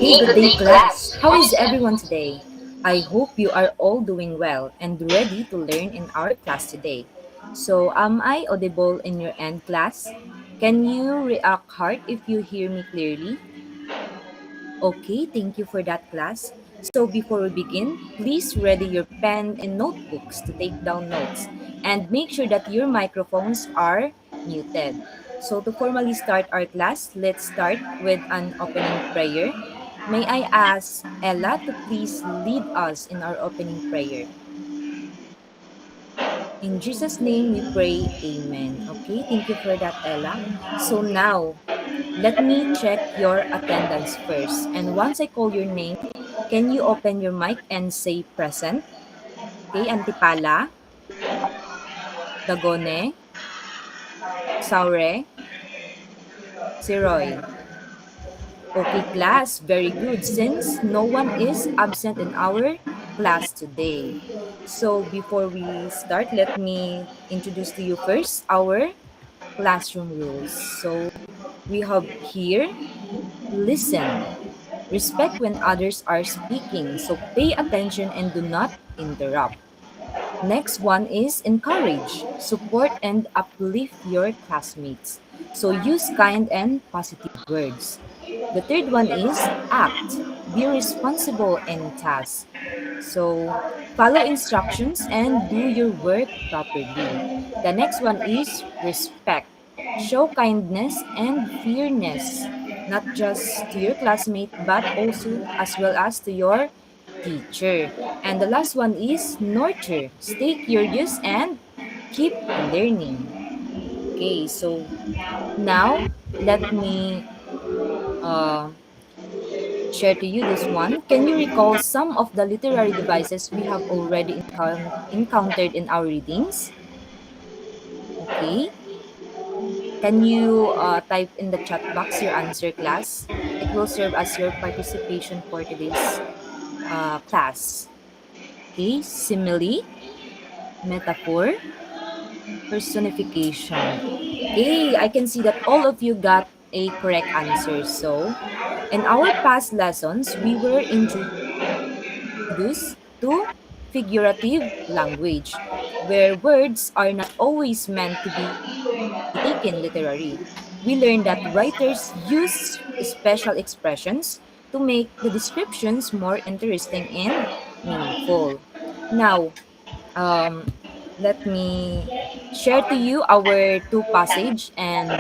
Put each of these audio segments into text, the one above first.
Hey, good day, class. How is everyone today? I hope you are all doing well and ready to learn in our class today. So, am I audible in your end, class? Can you react hard if you hear me clearly? Okay, thank you for that, class. So, before we begin, please ready your pen and notebooks to take down notes and make sure that your microphones are muted. So, to formally start our class, let's start with an opening prayer. May I ask Ella to please lead us in our opening prayer? In Jesus' name we pray, Amen. Okay, thank you for that, Ella. So now, let me check your attendance first. And once I call your name, can you open your mic and say present? Okay, Antipala, Dagone, Saure, Siroy. Okay, class, very good. Since no one is absent in our class today. So before we start, let me introduce to you first our classroom rules. So we have here listen, respect when others are speaking. So pay attention and do not interrupt. Next one is encourage, support, and uplift your classmates. So use kind and positive words. The third one is act, be responsible in tasks. So follow instructions and do your work properly. The next one is respect, show kindness and fairness, not just to your classmate but also as well as to your teacher. And the last one is nurture. Stay curious and keep learning. Okay, so now let me uh, share to you this one. Can you recall some of the literary devices we have already encountered in our readings? Okay. Can you type in the chat box your answer, class? It will serve as your participation for today's class. Okay. Simile, metaphor, personification. Okay, I can see that all of you got a correct answer. So, in our past lessons, we were introduced to figurative language, where words are not always meant to be taken literally. We learned that writers use special expressions to make the descriptions more interesting and meaningful. Now, um, let me share to you our two passage and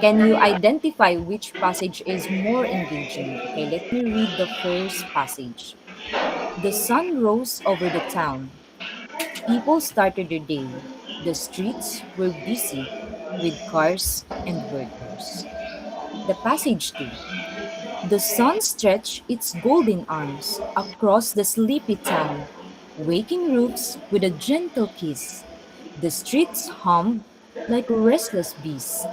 can you identify which passage is more engaging? Okay, let me read the first passage. The sun rose over the town. People started their day. The streets were busy with cars and workers. The passage 2. The sun stretched its golden arms across the sleepy town, waking roofs with a gentle kiss. The streets hummed like restless bees,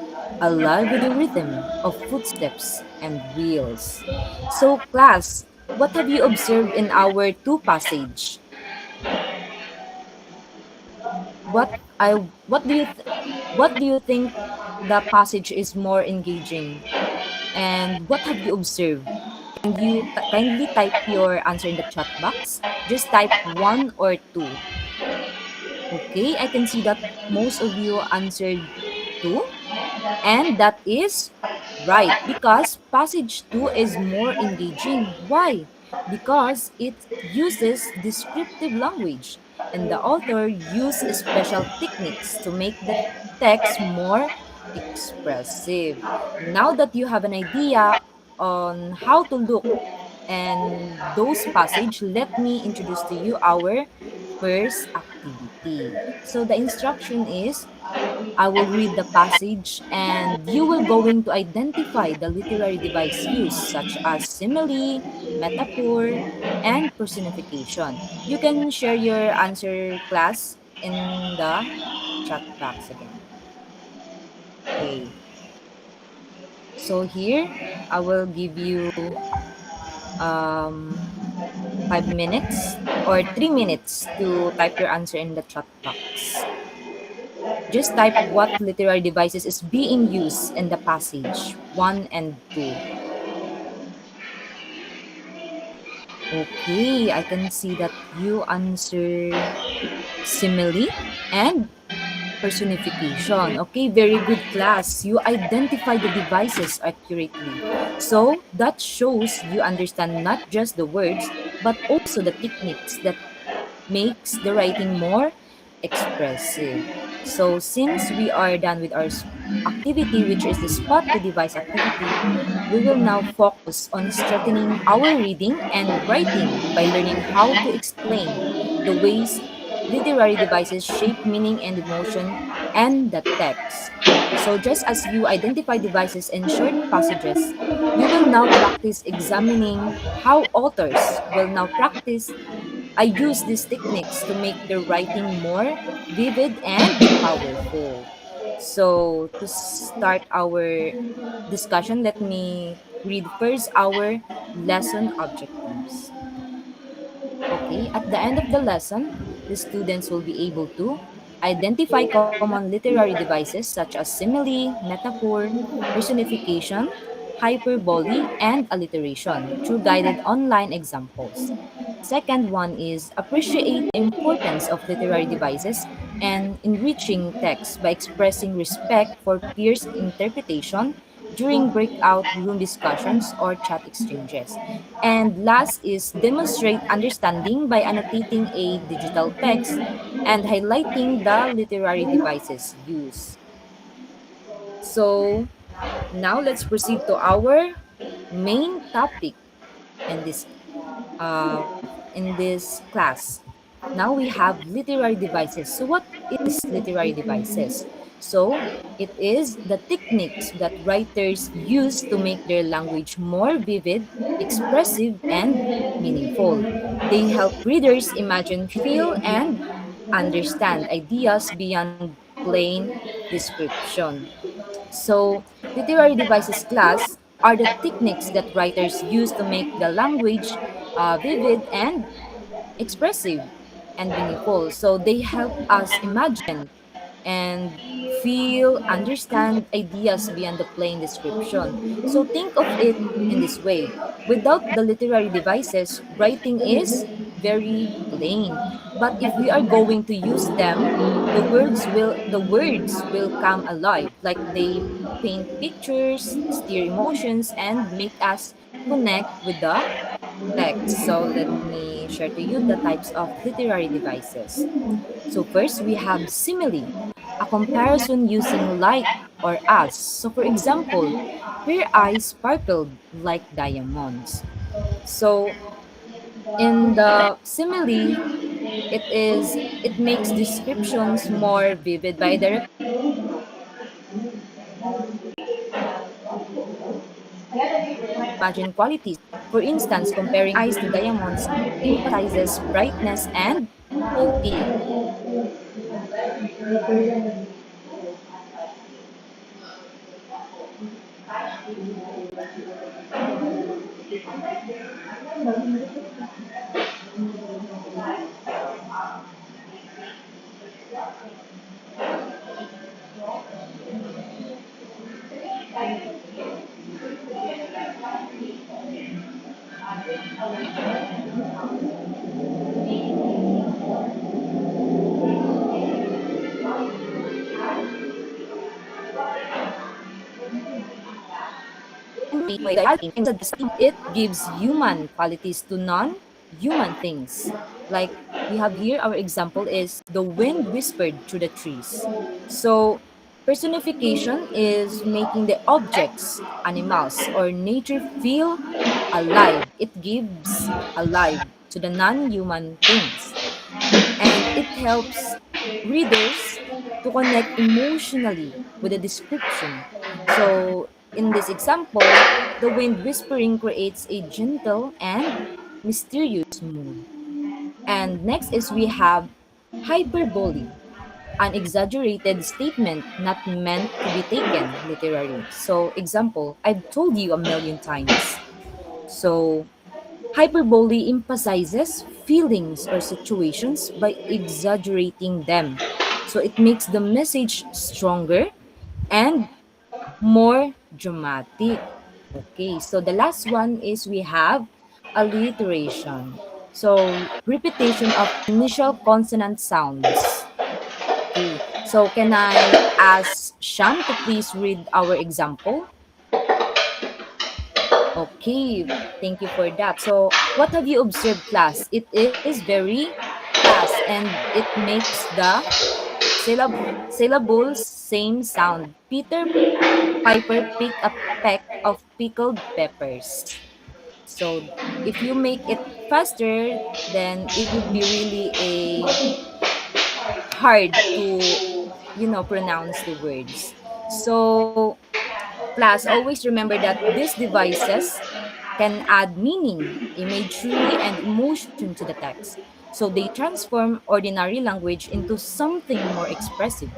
alive with the rhythm of footsteps and wheels. So, class, what have you observed in our two passage? What I what do you think the passage is more engaging? And what have you observed? Can you kindly type your answer in the chat box? Just type one or two. Okay, I can see that most of you answered two. And that is right because passage 2 is more engaging. Why? Because it uses descriptive language and the author used special techniques to make the text more expressive. Now that you have an idea on how to look and those passage, let me introduce to you our first activity. So the instruction is I will read the passage and you will going to identify the literary device used such as simile, metaphor, and personification. You can share your answer, class, in the chat box again. Okay. So here I will give you um 5 minutes or 3 minutes to type your answer in the chat box. Just type what literary devices is being used in the passage 1 and 2. Okay, I can see that you answer simile and personification. Okay, very good class. You identify the devices accurately. So that shows you understand not just the words, but also the techniques that makes the writing more expressive. So since we are done with our activity, which is the spot the device activity, we will now focus on strengthening our reading and writing by learning how to explain the ways literary devices shape meaning and emotion and the text. So just as you identify devices in short passages, you will now practice examining how authors will now practice I use these techniques to make the writing more vivid and powerful. So, to start our discussion, let me read first our lesson objectives. Okay, at the end of the lesson, the students will be able to identify common literary devices such as simile, metaphor, personification, hyperbole, and alliteration through guided online examples. Second one is appreciate the importance of literary devices and enriching text by expressing respect for peers' interpretation during breakout room discussions or chat exchanges. And last is demonstrate understanding by annotating a digital text and highlighting the literary devices used. So now let's proceed to our main topic in this class. Now we have literary devices. So what is literary devices? So it is the techniques that writers use to make their language more vivid, expressive, and meaningful. They help readers imagine, feel, and understand ideas beyond plain description. So, literary devices class are the techniques that writers use to make the language vivid and expressive and meaningful. So they help us imagine and feel, understand ideas beyond the plain description. So think of it in this way. Without the literary devices, writing is very plain. But if we are going to use them, the words will come alive, like they paint pictures, steer emotions, and make us connect with the text. So let me share to you the types of literary devices. So first we have simile, a comparison using like or as. So for example, her eyes sparkled like diamonds. So in the simile, it makes descriptions more vivid by directly imagine qualities. For instance, comparing eyes to diamonds emphasizes brightness and beauty. It gives human qualities to non-human things. Like we have here, our example is the wind whispered through the trees. So personification is making the objects, animals, or nature feel alive. It gives alive to the non-human things, and it helps readers to connect emotionally with the description. So, in this example, the wind whispering creates a gentle and mysterious mood. And next is we have hyperbole, an exaggerated statement not meant to be taken literally. So, example, I've told you a million times. So, hyperbole emphasizes feelings or situations by exaggerating them. So it makes the message stronger and more dramatic. Okay, so the last one is we have alliteration. So, repetition of initial consonant sounds. Okay. So, can I ask Sham to please read our example? Okay. Thank you for that. So, what have you observed, class? It is very fast and it makes the syllables same sound. Peter Piper picked a peck of pickled peppers. So if you make it faster, then it would be really a hard to pronounce the words. So plus always remember that these devices can add meaning, imagery, and emotion to the text. So they transform ordinary language into something more expressive,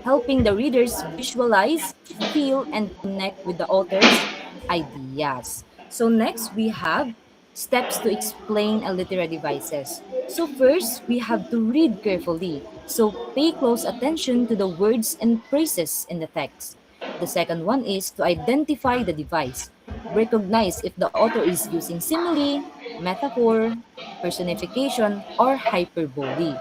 helping the readers visualize, feel, and connect with the author's ideas. So next we have steps to explain a literary devices. So first, we have to read carefully. So pay close attention to the words and phrases in the text. The second one is to identify the device. Recognize if the author is using simile, metaphor, personification, or hyperbole.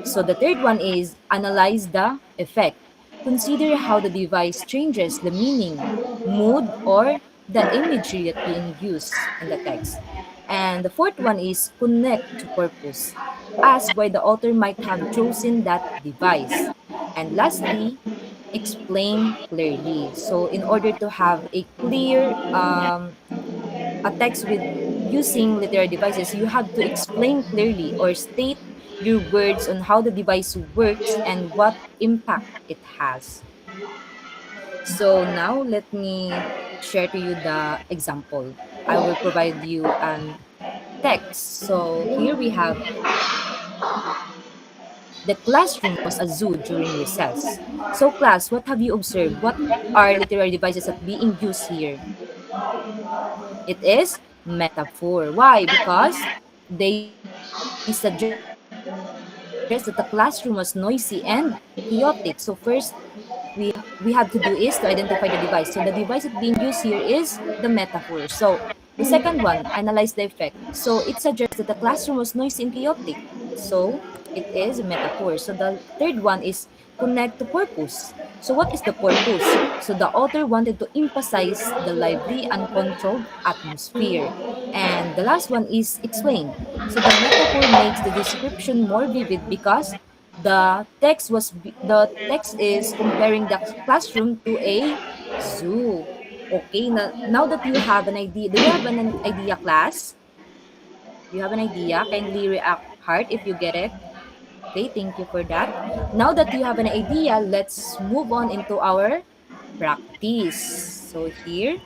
So the third one is analyze the effect. Consider how the device changes the meaning, mood, or the imagery that being used in the text. And the fourth one is connect to purpose. Ask why the author might have chosen that device. And lastly, explain clearly. So in order to have a clear a text with using literary devices, you have to explain clearly or state your words on how the device works and what impact it has. So now let me share to you the example. I will provide you an text. So here we have the classroom was a zoo during recess. So class, what have you observed? What are literary devices that being used here? It is metaphor. Why? Because they suggest that the classroom was noisy and chaotic. So first, we have to do is to identify the device. So the device that being used here is the metaphor. So the second one, analyze the effect. So it suggests that the classroom was noisy and chaotic. So it is a metaphor. So the third one is connect to purpose. So what is the purpose? So the author wanted to emphasize the lively, uncontrolled atmosphere. And the last one is explain. So the metaphor makes the description more vivid because the text is comparing the classroom to a zoo. Okay, now that you have an idea, do you have an idea, class? Do you have an idea? Kindly react hard if you get it. Okay, thank you for that. Now that you have an idea, let's move on into our practice. So here,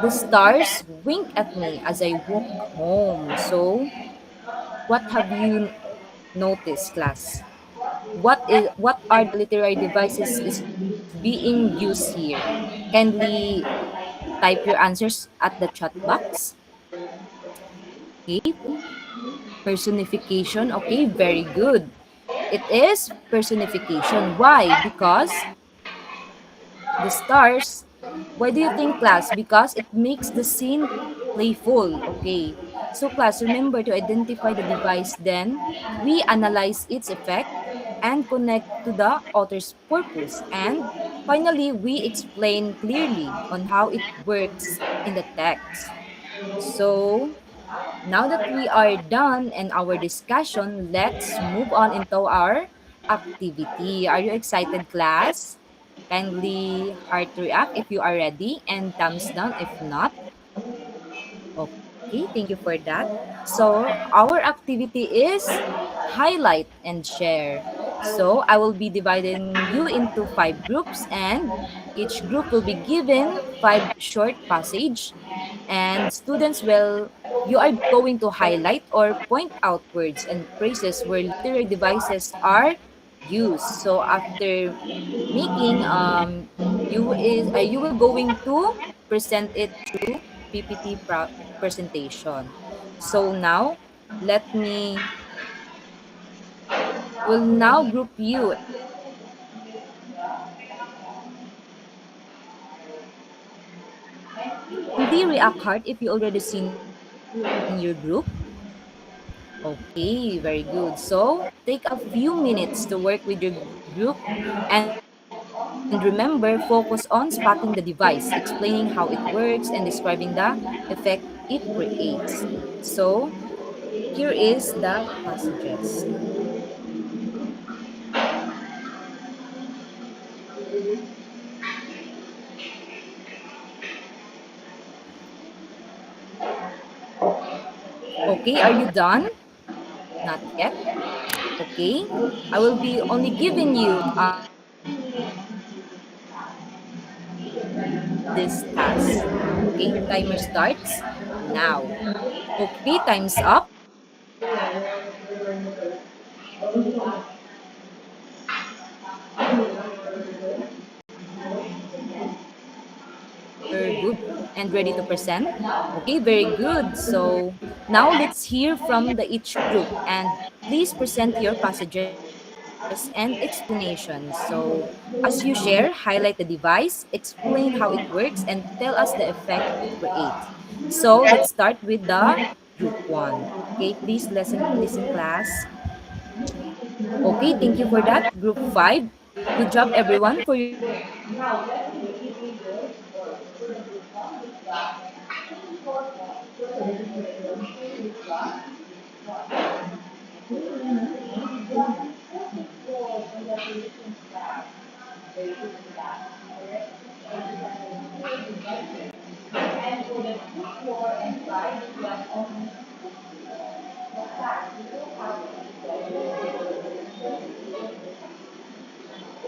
the stars wink at me as I walk home. So, what have you noticed, class? What are the literary devices is being used here? Kindly type your answers at the chat box. Okay, personification. Okay, very good. It is personification. Why? Because the stars. Why do you think, class? Because it makes the scene playful. Okay. So, class, remember to identify the device, then we analyze its effect and connect to the author's purpose. And finally, we explain clearly on how it works in the text. So, now that we are done in our discussion, let's move on into our activity. Are you excited, class? Kindly heart react if you are ready and thumbs down if not. Okay, thank you for that. So, our activity is highlight and share. So, I will be dividing you into 5 groups, and each group will be given 5 short passage, and students will you are going to highlight or point out words and phrases where literary devices are used. So after making you will going to present it through PPT presentation. So now let me will now group you and kindly react hard if you already have an idea. Kindly react hard if you already seen the picture. in your group? Okay, very good. So take a few minutes to work with your group and remember, focus on spotting the device, explaining how it works, and describing the effect it creates. So here is the passages. Okay, are you done? Not yet? Okay. I will be only giving you 2 minutes to complete this task. Okay, timer starts now. Okay, time's up. You're good and ready to present. Okay, very good. So now let's hear from the each group and please present your passages and explanations. So as you share, highlight the device, explain how it works, and tell us the effect it creates. So let's start with the group one. Okay, please listen class. Okay, thank you for that. Group 5. Good job everyone for your devices.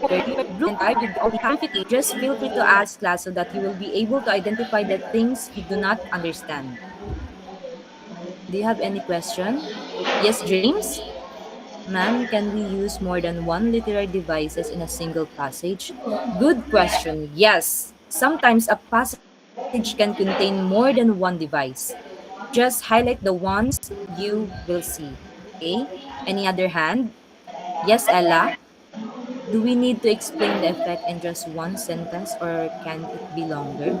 Very good. Group 5, you all be clarification. Just feel free to ask class so that you will be able to identify the things you do not understand. Do you have any question? Yes, James? Ma'am, can we use more than one literary devices in a single passage? Good question. Yes. Sometimes a passage can contain more than one device. Just highlight the ones you will see. Okay? Any other hand? Yes, Ella? Do we need to explain the effect in just one sentence or can it be longer?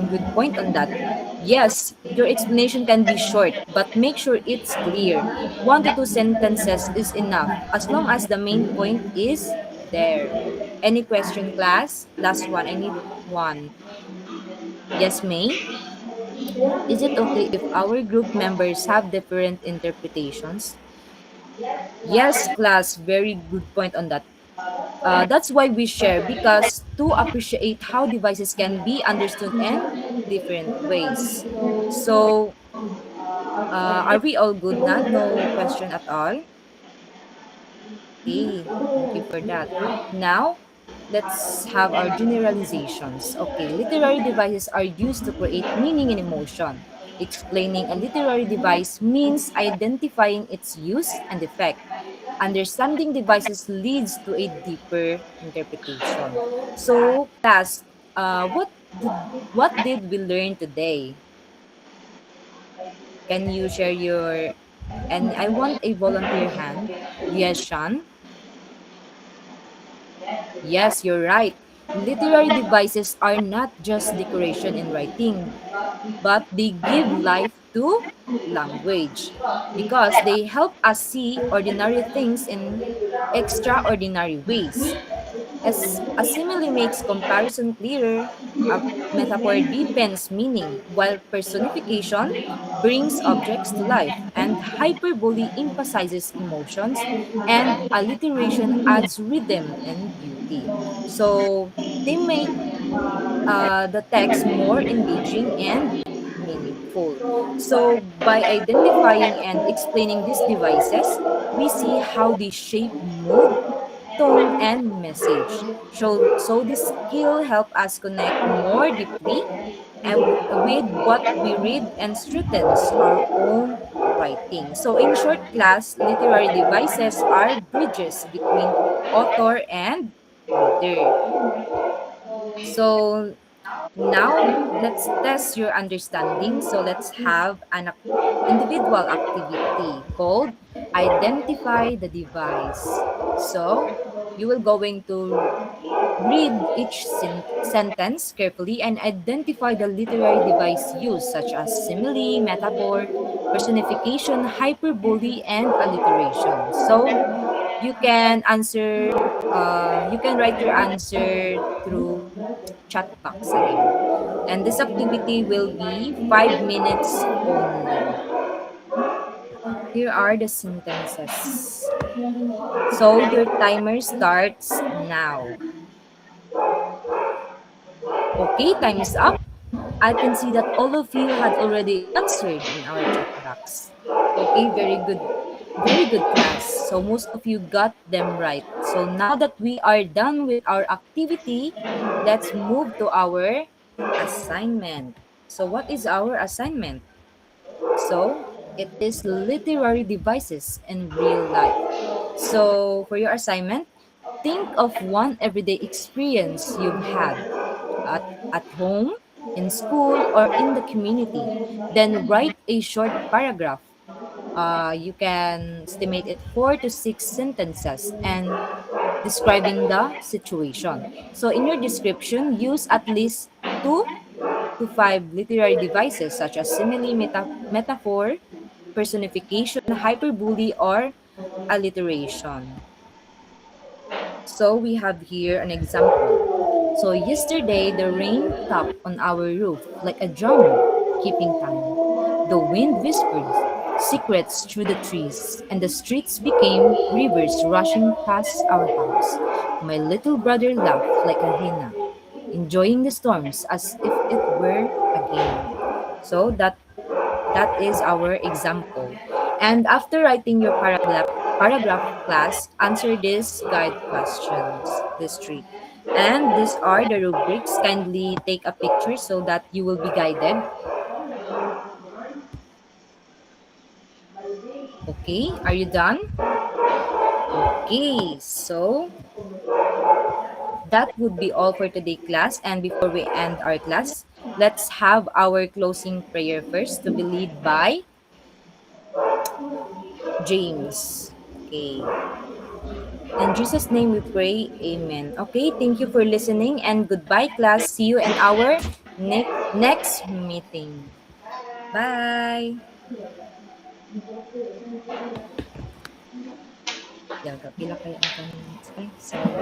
Good point on that. Yes, your explanation can be short, but make sure it's clear. 1 to 2 sentences is enough as long as the main point is there. Any question, class? Last one. I need one. Yes, May? Is it okay if our group members have different interpretations? Yes, class. Very good point on that. That's why we share because to appreciate how devices can be understood in different ways. So, are we all good na? No question at all? Okay, thank you for that. Now, let's have our generalizations. Okay, literary devices are used to create meaning and emotion. Explaining a literary device means identifying its use and effect. Understanding devices leads to a deeper interpretation. So, class, what did we learn today? Can you share your and I want a volunteer hand. Yes, Sean. Yes, you're right. Literary devices are not just decoration in writing, but they give life to language because they help us see ordinary things in extraordinary ways. As a simile makes comparison clearer, a metaphor deepens meaning, while personification brings objects to life, and hyperbole emphasizes emotions, and alliteration adds rhythm and beauty. So they make the text more engaging and meaningful. So, by identifying and explaining these devices, we see how they shape mood, tone, and message. So this skill help us connect more deeply with what we read and strengthens our own writing. So, in short, class, literary devices are bridges between author and reader. So, now, let's test your understanding. So, let's have an individual activity called Identify the Device. So, you will going to Read each sentence carefully and identify the literary device used, such as simile, metaphor, personification, hyperbole, and alliteration. So you can answer, you can write your answer through chat box again. And this activity will be 5 minutes only. Here are the sentences. So your timer starts now. Okay, time is up. I can see that all of you had already answered in our chat box. Okay, very good. Very good class. So most of you got them right. So now that we are done with our activity, let's move to our assignment. So what is our assignment? So it is literary devices in real life. So for your assignment, think of one everyday experience you've had at home, in school, or in the community. Then write a short paragraph. You can estimate it 4 to 6 sentences and describing the situation. So in your description, use at least 2 to 5 literary devices such as simile, metaphor, personification, hyperbole, or alliteration. So we have here an example. So yesterday the rain tapped on our roof like a drummer, keeping time. The wind whispered secrets through the trees, and the streets became rivers rushing past our house. My little brother laughed like a hyena, enjoying the storms as if it were a game. So that is our example. And after writing your paragraph class, answer these guide questions, these three. And these are the rubrics. Kindly take a picture so that you will be guided. Okay, are you done? Okay, so that would be all for today class. And before we end our class, let's have our closing prayer first to be led by James. Okay. In Jesus' name we pray. Amen. Okay, thank you for listening and goodbye, class. See you in our next meeting. Bye. Yaga, pila kaya ang 10 minutes. Ay, sorry.